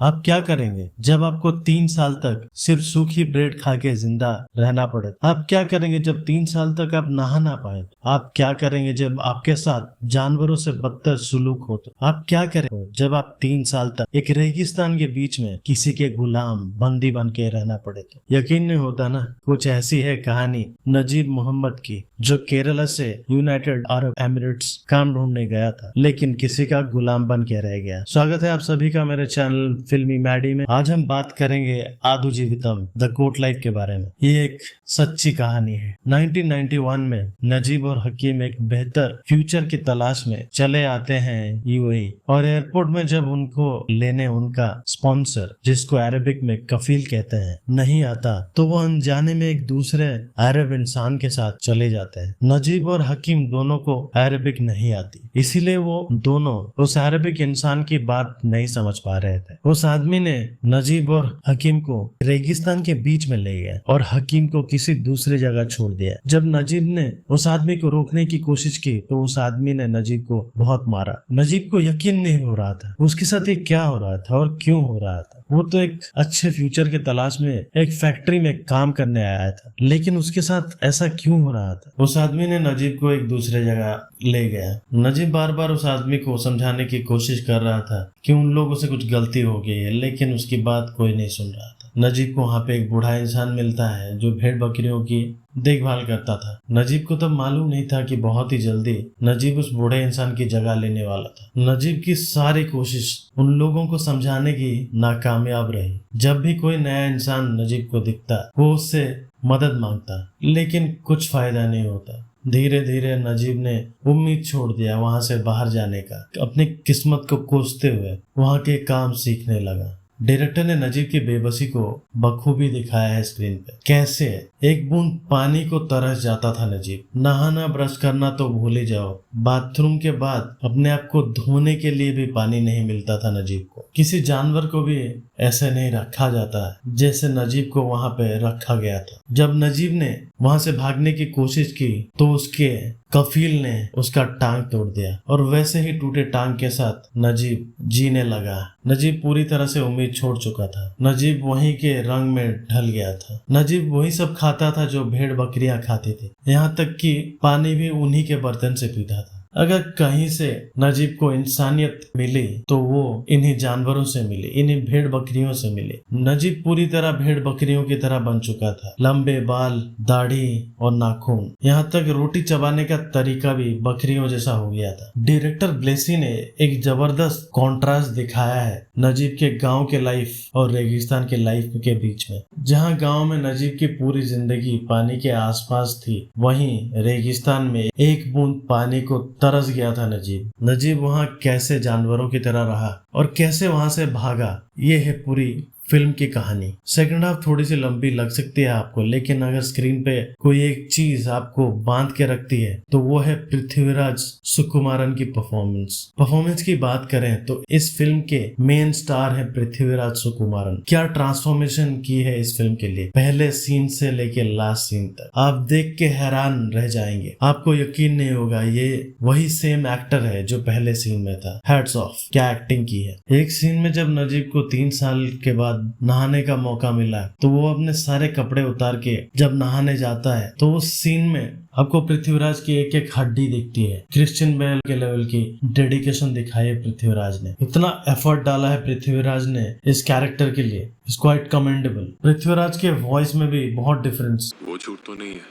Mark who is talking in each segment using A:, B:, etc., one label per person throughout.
A: आप क्या करेंगे जब आपको 3 साल तक सिर्फ सूखी ब्रेड खा के जिंदा रहना पड़े? आप क्या करेंगे जब 3 साल तक आप नहा ना पाए? आप क्या करेंगे जब आपके साथ जानवरों से बदतर सुलूक हो? तो आप क्या करेंगे जब आप 3 साल तक एक रेगिस्तान के बीच में किसी के गुलाम बंदी बन के रहना पड़े? तो यकीन नहीं होता ना। कुछ ऐसी है कहानी नजीब मोहम्मद की, जो केरला से यूनाइटेड अरब एमिरेट्स काम ढूंढने गया था, लेकिन किसी का गुलाम बन के रह गया। स्वागत है आप सभी का मेरे चैनल फिल्मी मैडी में। आज हम बात करेंगे आदु जीवितम द गोट लाइफ के बारे में। ये एक सच्ची कहानी है। 1991 में नजीब और हकीम एक बेहतर फ्यूचर की तलाश में चले आते हैं यूएई, और एयरपोर्ट में जब उनको लेने उनका स्पॉन्सर, जिसको अरबिक में कफील कहते हैं, नहीं आता, तो वो अनजाने में एक दूसरे अरब इंसान के साथ चले जाते हैं। नजीब और हकीम दोनों को अरबिक नहीं आती, इसीलिए वो दोनों उस अरबिक इंसान की बात नहीं समझ पा रहे थे। उस आदमी ने नजीब और हकीम को रेगिस्तान के बीच में ले गया और हकीम को किसी दूसरी जगह छोड़ दिया। जब नजीब ने उस आदमी को रोकने की कोशिश की तो उस आदमी ने नजीब को बहुत मारा। नजीब को यकीन नहीं हो रहा था उसके साथ ये क्या हो रहा था और क्यों हो रहा था। वो तो एक अच्छे फ्यूचर की तलाश में एक फैक्ट्री में काम करने आया था, लेकिन उसके साथ ऐसा क्यों हो रहा था? उस आदमी ने नजीब को एक दूसरे जगह ले गया। नजीब बार बार उस आदमी को समझाने की कोशिश कर रहा था कि उन लोगों से कुछ गलती हो गई है, लेकिन उसकी बात कोई नहीं सुन रहा था। नजीब को वहाँ पे एक बूढ़ा इंसान मिलता है जो भेड़ बकरियों की देखभाल करता था। नजीब को तब मालूम नहीं था कि बहुत ही जल्दी नजीब उस बूढ़े इंसान की जगह लेने वाला था। नजीब की सारी कोशिश उन लोगों को समझाने की नाकामयाब रही। जब भी कोई नया इंसान नजीब को दिखता, वो उससे मदद मांगता, लेकिन कुछ फायदा नहीं होता। धीरे धीरे नजीब ने उम्मीद छोड़ दिया वहां से बाहर जाने का। अपनी किस्मत को कोसते हुए वहां के काम सीखने लगा। डायरेक्टर ने नजीब की बेबसी को बखूबी दिखाया है स्क्रीन पे। कैसे एक बूंद पानी को तरस जाता था नजीब। नहाना ब्रश करना तो भूल ही जाओ, बाथरूम के बाद अपने आप को धोने के लिए भी पानी नहीं मिलता था नजीब को। किसी जानवर को भी ऐसे नहीं रखा जाता जैसे नजीब को वहां पे रखा गया था। जब नजीब ने वहां से भागने की कोशिश की तो उसके कफील ने उसका टांग तोड़ दिया, और वैसे ही टूटे टांग के साथ नजीब जीने लगा। नजीब पूरी तरह से उम्मीद छोड़ चुका था। नजीब वहीं के रंग में ढल गया था। नजीब वही सब खाता था जो भेड़ बकरियां खाती थी, यहाँ तक कि पानी भी उन्हीं के बर्तन से पीता था। अगर कहीं से नजीब को इंसानियत मिली तो वो इन्हीं जानवरों से मिली, इन्हीं भेड़ बकरियों से मिली। नजीब पूरी तरह भेड़ बकरियों की तरह बन चुका था। लंबे बाल, दाढ़ी और नाखून, यहाँ तक रोटी चबाने का तरीका भी बकरियों जैसा हो गया था। डायरेक्टर ब्लेसी ने एक जबरदस्त कॉन्ट्रास्ट दिखाया है नजीब के गांव के लाइफ और रेगिस्तान के लाइफ के बीच में। जहाँ गांव में नजीब की पूरी जिंदगी पानी के आसपास थी, वहीं रेगिस्तान में एक बूंद पानी को तरस गया था नजीब। नजीब वहाँ कैसे जानवरों की तरह रहा और कैसे वहां से भागा, ये है पूरी फिल्म की कहानी। सेकंड हाफ थोड़ी सी लंबी लग सकती है आपको, लेकिन अगर स्क्रीन पे कोई एक चीज आपको बांध के रखती है तो वो है पृथ्वीराज सुकुमारन की परफॉर्मेंस की बात करें तो इस फिल्म के मेन स्टार है पृथ्वीराज सुकुमारन। क्या ट्रांसफॉर्मेशन की है इस फिल्म के लिए, पहले सीन से लेके लास्ट सीन तक। आप देख के हैरान रह जाएंगे, आपको यकीन नहीं होगा ये वही सेम एक्टर है जो पहले सीन में था। हैट्स ऑफ, क्या एक्टिंग की है। एक सीन में जब नजीब को 3 साल के बाद नहाने का मौका मिला तो वो अपने सारे कपड़े उतार के जब नहाने जाता है तो उस सीन में आपको पृथ्वीराज की एक एक हड्डी दिखती है। क्रिश्चियन बेल के लेवल की डेडिकेशन दिखाई है पृथ्वीराज ने। इतना एफर्ट डाला है पृथ्वीराज ने इस कैरेक्टर के लिए, इट्स क्वाइट कमेंडेबल। पृथ्वीराज के वॉइस में भी बहुत डिफरेंस।
B: वो झूठ तो नहीं है,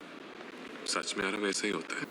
B: सच में यार वैसे ही होता है।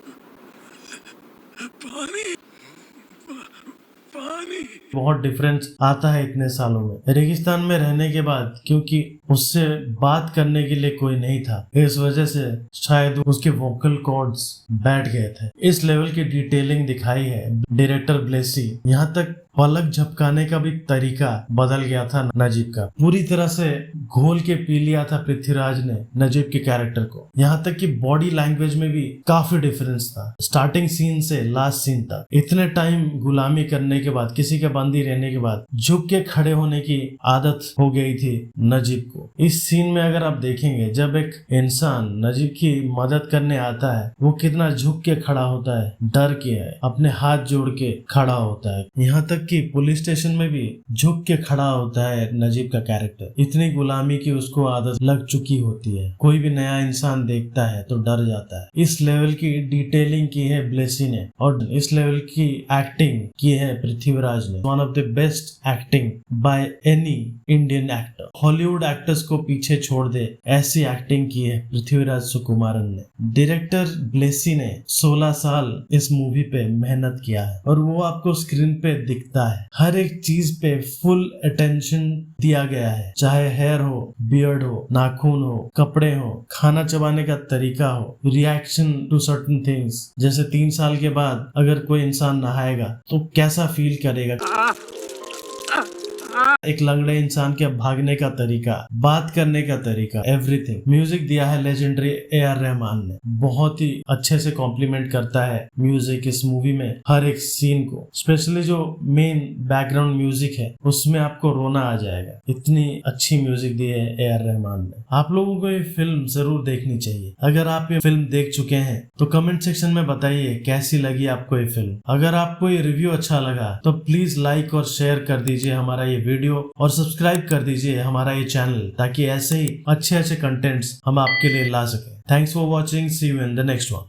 B: पानी
A: बहुत डिफरेंस आता है इतने सालों में। रेगिस्तान में रहने के बाद, क्योंकि उससे बात करने के लिए कोई नहीं था, इस वजह से शायद उसके वोकल कॉर्ड्स बैठ गए थे। इस लेवल की डिटेलिंग दिखाई है डायरेक्टर ब्लेसी। यहाँ तक पलक झपकाने का भी तरीका बदल गया था नजीब का। पूरी तरह से घोल के पी लिया था पृथ्वीराज ने नजीब के कैरेक्टर को। यहाँ तक कि बॉडी लैंग्वेज में भी काफी डिफरेंस था, स्टार्टिंग सीन से लास्ट सीन तक। इतने टाइम गुलामी करने के बाद, किसी के बंदी रहने के बाद झुक के खड़े होने की आदत हो गई थी नजीब को। इस सीन में अगर आप देखेंगे, जब एक इंसान नजीब की मदद करने आता है, वो कितना झुक के खड़ा होता है, डर के है, अपने हाथ जोड़ के खड़ा होता है। यहाँ तक कि पुलिस स्टेशन में भी झुक के खड़ा होता है नजीब का कैरेक्टर। इतनी गुलामी की उसको आदत लग चुकी होती है, कोई भी नया इंसान देखता है तो डर जाता है। इस लेवल की डिटेलिंग की है ब्लेसी ने और इस लेवल की एक्टिंग की है पृथ्वीराज ने। One of the best acting by any Indian actor. Hollywood actors को पीछे छोड़ दे ऐसी एक्टिंग की है पृथ्वीराज सुकुमारन ने। डायरेक्टर ब्लेसी ने 16 साल इस मूवी पे मेहनत किया है और वो आपको स्क्रीन पे दिखता है। हर एक चीज पे फुल अटेंशन दिया गया है, चाहे हेयर हो, बियर्ड हो, नाखून हो, कपड़े हो, खाना चबाने का तरीका हो, रिएक्शन टू सर्टेन थिंग्स। जैसे 3 साल के बाद अगर कोई इंसान नहाएगा तो कैसा फील करेगा, एक लंगड़े इंसान के भागने का तरीका, बात करने का तरीका, एवरीथिंग। म्यूजिक दिया है लेजेंडरी AR रहमान ने। बहुत ही अच्छे से कॉम्प्लीमेंट करता है म्यूजिक इस मूवी में हर एक सीन को। स्पेशली जो मेन बैकग्राउंड म्यूजिक है उसमें आपको रोना आ जाएगा, इतनी अच्छी म्यूजिक दी है AR रहमान ने। आप लोगों को ये फिल्म जरूर देखनी चाहिए। अगर आप ये फिल्म देख चुके हैं तो कमेंट सेक्शन में बताइए कैसी लगी आपको ये फिल्म। अगर आपको ये रिव्यू अच्छा लगा तो प्लीज लाइक और शेयर कर दीजिए हमारा ये वीडियो और सब्सक्राइब कर दीजिए हमारा ये चैनल, ताकि ऐसे ही अच्छे अच्छे कंटेंट्स हम आपके लिए ला सकें। Thanks for watching, see you in the next one.